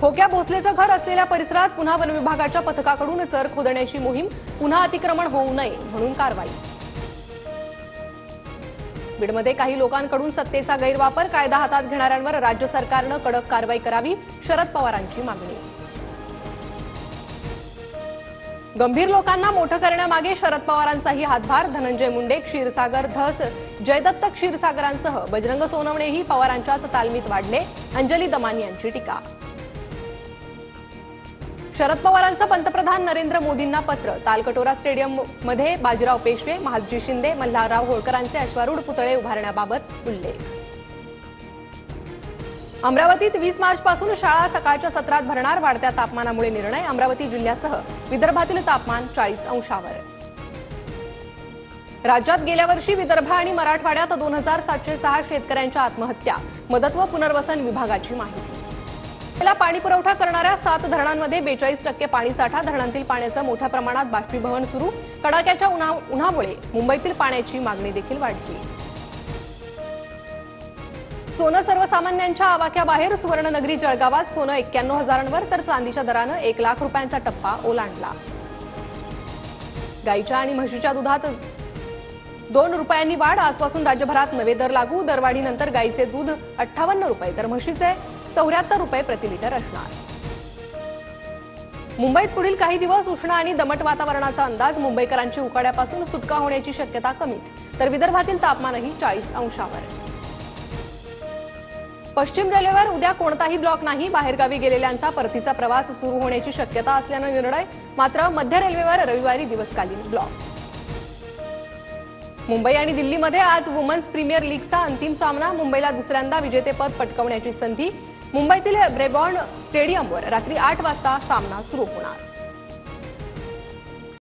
खोक्या भोसलेचं घर असलेल्या परिसरात पुन्हा वन विभागाच्या पथकाकडून चर खोदण्याची मोहीम, पुन्हा अतिक्रमण होऊ नये म्हणून कारवाई। बीडमध्ये काही लोकांकडून सत्तेचा गैरवापर, कायदा हातात घेणाऱ्यांवर राज्य सरकारनं कडक कारवाई करावी, शरद पवारांची मागणी। गंभीर लोकांना मोठं करण्यामागे शरद पवारांचाही हातभार, धनंजय मुंडे, क्षीरसागर धस, जयदत्त क्षीरसागरांसह बजरंग सोनवणेही पवारांच्याच तालमीत वाढले, अंजली दमानी यांची टीका। शरद पवारांचं पंतप्रधान नरेंद्र मोदींना पत्र, तालकटोरा स्टेडियममध्ये बाजीराव पेशवे, महादजी शिंदे, मल्हारराव होळकरांचे अश्वारूढ पुतळे उभारण्याबाबत उल्लेख। अमरावतीत 20 मार्चपासून शाळा सकाळच्या सत्रात भरणार, वाढत्या तापमानामुळे निर्णय, अमरावती जिल्ह्यासह विदर्भातील तापमान 40 अंशावर। राज्यात गेल्या वर्षी विदर्भ आणि मराठवाड्यात 2706 शेतकऱ्यांच्या आत्महत्या, मदत व पुनर्वसन विभागाची माहिती। पाणी पुरवठा करणाऱ्या 7 धरणांमध्ये 42% पाणीसाठा, धरणांतील पाण्याचं मोठ्या प्रमाणात बाष्पीभवन सुरू, कडाक्याच्या उन्हामुळे मुंबईतील पाण्याची मागणी देखील वाढली। सोनं सर्वसामान्यांच्या आवाक्याबाहेर, सुवर्णनगरी जळगावात सोनं 91,000वर तर चांदीच्या दरानं 1 लाख रुपयांचा टप्पा ओलांडला। गाईच्या आणि म्हशीच्या दुधात 2 रुपयांनी वाढ, आजपासून राज्यभरात नवे दर लागू, दरवाढीनंतर गाईचे दूध 58 रुपये तर म्हशीचे 74 रुपये प्रति लिटर असणार। मुंबईत पुढील काही दिवस उष्ण आणि दमट वातावरणाचा अंदाज, मुंबईकरांची उकाड्यापासून सुटका होण्याची शक्यता कमीच, तर विदर्भातील तापमानही 40 अंशावर। पश्चिम रेल्वेवर उद्या कोणताही ब्लॉक नाही, बाहेरगावी गेलेल्यांचा परतीचा प्रवास सुरू होण्याची शक्यता असल्याने निर्णय, मात्र मध्य रेल्वेवर रविवारी दिवसकालीन ब्लॉक। मुंबई आणि दिल्लीमध्ये आज वुमन्स प्रीमियर लीगचा अंतिम सामना, मुंबईला दुसऱ्यांदा विजेतेपद पटकावण्याची संधी, मुंबईतील ब्रेबॉर्न स्टेडियमवर रात्री 8 वाजता सामना सुरू होणार।